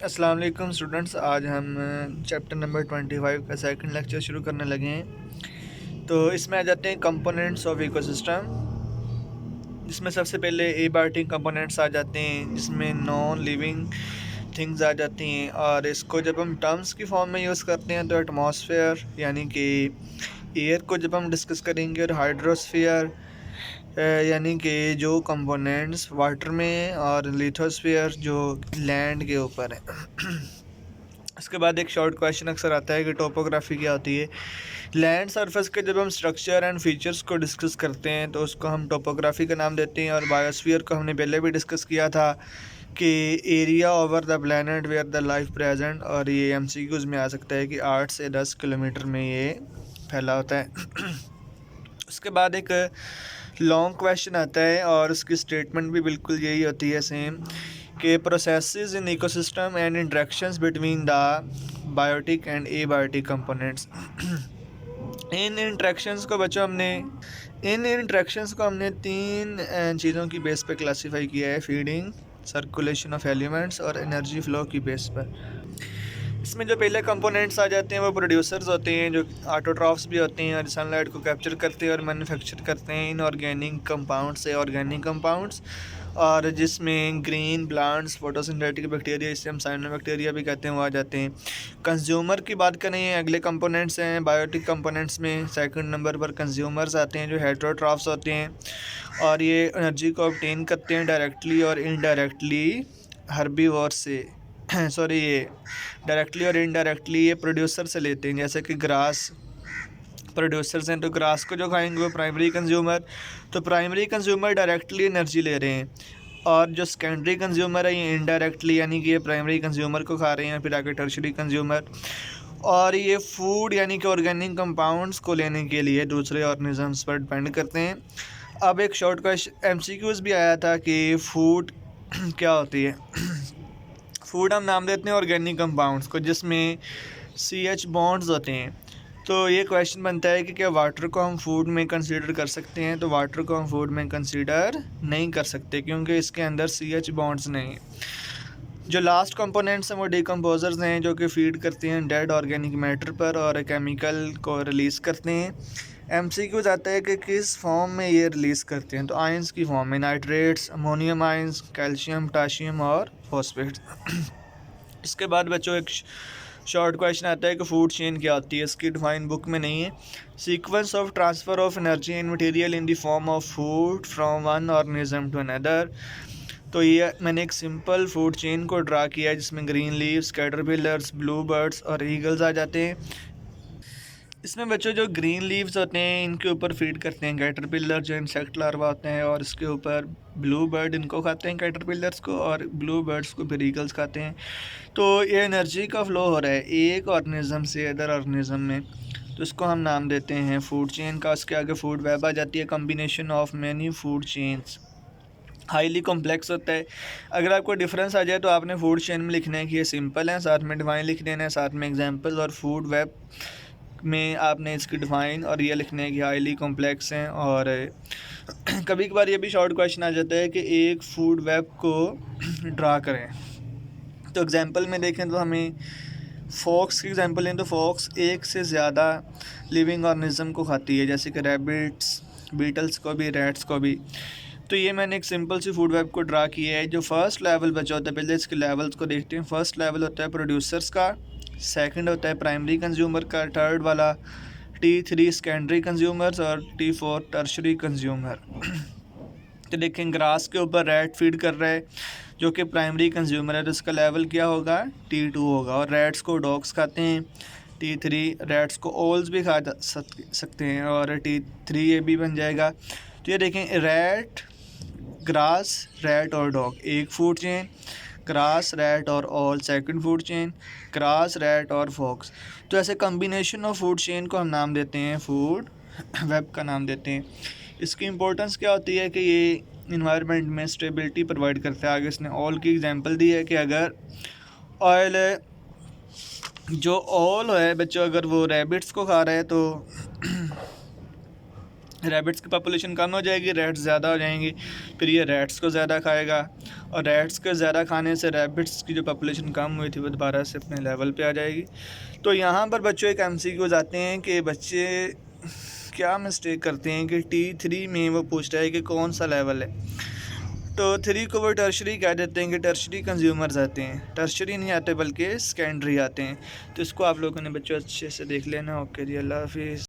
अस्सलाम वालेकुम स्टूडेंट्स। आज हम चैप्टर नंबर 25 का सेकंड लेक्चर शुरू करने लगे हैं। तो इसमें आ जाते हैं कंपोनेंट्स ऑफ इकोसिस्टम, जिसमें सबसे पहले एबायोटिक कंपोनेंट्स आ जाते हैं, जिसमें नॉन लिविंग थिंग्स आ जाती हैं। और इसको जब हम टर्म्स की फॉर्म में यूज़ करते हैं तो एटमॉस्फेयर यानी कि एयर को जब हम डिस्कस करेंगे, और हाइड्रोस्फीयर यानी कि जो कंपोनेंट्स वाटर में हैं, और लिथोस्फीयर जो लैंड के ऊपर है। उसके बाद एक शॉर्ट क्वेश्चन अक्सर आता है कि टोपोग्राफी क्या होती है। लैंड सरफेस के जब हम स्ट्रक्चर एंड फीचर्स को डिस्कस करते हैं तो उसको हम टोपोग्राफी का नाम देते हैं। और बायोस्फीयर को हमने पहले भी डिस्कस किया था कि area over the planet where the life present, और ये एमसीक्यूज में आ सकता है कि 8 से 10 किलोमीटर में ये फैला होता है। उसके बाद एक लॉन्ग क्वेश्चन आता है और उसकी स्टेटमेंट भी बिल्कुल यही होती है सेम, कि processes in ecosystem and interactions between the biotic and abiotic components. इन इंटरेक्शंस को बच्चों हमने तीन चीज़ों की बेस पे क्लासीफाई किया है: फीडिंग, सर्कुलेशन ऑफ एलिमेंट्स और एनर्जी फ्लो की बेस पर। इसमें जो पहले कंपोनेंट्स आ जाते हैं वो प्रोड्यूसर्स होते हैं, जो ऑटोट्रॉफ्स भी होते हैं और सनलाइट को कैप्चर करते हैं और मैन्युफैक्चर करते हैं इनऑर्गेनिक कंपाउंड से ऑर्गेनिक कंपाउंड्स। और जिसमें ग्रीन प्लांट्स, फोटोसिंथेटिक बैक्टीरिया, इसे हम साइनोबैक्टीरिया भी कहते हैं, वो आ जाते हैं। कंज्यूमर की बात करें, अगले कंपोनेंट्स हैं बायोटिक कंपोनेंट्स में सेकंड नंबर पर कंज्यूमर्स आते हैं, जो हेटेरोट्रॉफ्स होते हैं और ये एनर्जी को ऑब्टेन करते हैं डायरेक्टली और इनडायरेक्टली हर्बीवोर से। सॉरी, ये डायरेक्टली और इनडायरेक्टली ये प्रोड्यूसर से लेते हैं। जैसे कि ग्रास प्रोड्यूसर्स हैं, तो ग्रास को जो खाएंगे वो प्राइमरी कंज्यूमर, तो प्राइमरी कंज्यूमर डायरेक्टली एनर्जी ले रहे हैं। और जो सेकेंडरी कंज्यूमर है ये इनडायरेक्टली, यानी कि ये प्राइमरी कंज्यूमर को खा रहे हैं, फिर आगे टर्शरी कंज्यूमर। और ये फूड यानी कि ऑर्गेनिक कंपाउंड्स को लेने के लिए दूसरे ऑर्गेनिजम्स पर डिपेंड करते हैं। अब एक शॉर्ट क्वेश्चन एमसीक्यूज़ भी आया था कि फ़ूड क्या होती है। फूड हम नाम देते हैं ऑर्गेनिक कंपाउंड्स को जिसमें CH बॉन्ड्स होते हैं। तो ये क्वेश्चन बनता है कि क्या वाटर को हम फूड में कंसीडर कर सकते हैं। तो वाटर को हम फूड में कंसीडर नहीं कर सकते क्योंकि इसके अंदर CH बॉन्ड्स नहीं हैं। जो लास्ट कंपोनेंट्स हैं वो डिकम्पोजर्स हैं, जो कि फीड करते हैं डेड ऑर्गेनिक मैटर पर और केमिकल को रिलीज़ करते हैं। MCQ आता है कि किस फॉर्म में ये रिलीज़ करते हैं। तो आयंस की फॉर्म में, nitrates, ammonium ions, calcium, potassium और फॉस्फेट्स। इसके बाद बच्चों एक शॉर्ट क्वेश्चन आता है कि फूड चेन क्या होती है। इसकी डिफाइन बुक में नहीं है। Sequence of transfer of energy and material in the form of food from one organism to another. तो ये मैंने एक सिंपल फूड चेन को ड्रा किया है जिसमें green leaves, caterpillars, blue birds और ईगल्स आ जाते हैं। इसमें बच्चों जो ग्रीन लीव्स होते हैं इनके ऊपर फीड करते हैं कैटरपिलर, जो इंसेक्ट लार्वा होते हैं, और इसके ऊपर ब्लू बर्ड इनको खाते हैं कैटरपिलर्स को, और ब्लू बर्ड्स को फिर ईगल्स खाते हैं। तो ये एनर्जी का फ्लो हो रहा है एक ऑर्गेनिज्म से अदर ऑर्गेनिज्म में, तो इसको हम नाम देते हैं फूड चेन का। उसके आगे फूड वेब आ जाती है, combination of many food chains, highly complex होता है। अगर आपको डिफरेंस आ जाए तो आपने फूड चेन में लिखना है कि ये सिंपल है, साथ में डिफाइन लिख देना है, साथ में एग्जांपल, और फूड वेब में आपने इसकी डिफाइन और ये लिखना है कि हाईली कॉम्प्लेक्स हैं। और कभी कभार ये भी शॉर्ट क्वेश्चन आ जाता है कि एक फूड वेब को ड्रा करें। तो एग्जांपल में देखें तो हमें फॉक्स की एग्जांपल लें तो फॉक्स एक से ज़्यादा लिविंग ऑर्गेनिज्म को खाती है, जैसे कि रैबिट्स, बीटल्स को भी, रैट्स को भी। तो ये मैंने एक सिंपल सी फूड वेब को ड्रा किया है। जो फर्स्ट लेवल बचा होता है, पहले इसके लेवल्स को देखते हैं। फर्स्ट लेवल होता है प्रोड्यूसर्स का, सेकंड होता है प्राइमरी कंज्यूमर का, थर्ड वाला T3 सेकेंडरी कंज्यूमर्स और T4 टर्शरी कंज्यूमर। तो देखें ग्रास के ऊपर रैट फीड कर रहा है जो कि प्राइमरी कंज्यूमर है, तो इसका लेवल क्या होगा, T2 होगा। और रैट्स को डॉग्स खाते हैं, T3। रैट्स को ओल्स भी खा सकते हैं और T3 ये भी बन जाएगा। तो ये देखें रैट, ग्रास, रैट और डॉग एक फूड चेन, ग्रास, रैट और all second food chain, grass, rat और फॉक्स। तो ऐसे कम्बिनेशन ऑफ फूड चेन को हम नाम देते हैं फूड वेब का नाम देते हैं। इसकी इम्पोर्टेंस क्या होती है कि ये इन्वायरमेंट में स्टेबिलिटी प्रोवाइड करता है। आगे इसने ऑयल की एग्जांपल दी है कि अगर ऑयल जो ऑयल है बच्चों, अगर वो रैबिट्स को खा रहा है तो रैबिट्स की पॉपुलेशन कम हो जाएगी, रैट्स ज़्यादा हो जाएंगी, फिर ये रैट्स को ज़्यादा खाएगा, और रैट्स के ज़्यादा खाने से रैबिट्स की जो पॉपुलेशन कम हुई थी वो दोबारा से अपने लेवल पे आ जाएगी। तो यहाँ पर बच्चों एक MCQ आते हैं कि बच्चे क्या मिस्टेक करते हैं कि T3 में वो पूछता है कि कौन सा लेवल है, तो 3 को वो टर्शरी कह देते हैं कि टर्शरी कंज्यूमर्स आते हैं, टर्शरी नहीं आते बल्कि सेकेंडरी आते हैं। तो इसको आप लोगों ने बच्चों अच्छे से देख लेना। ओके जी, अल्लाह हाफिज़।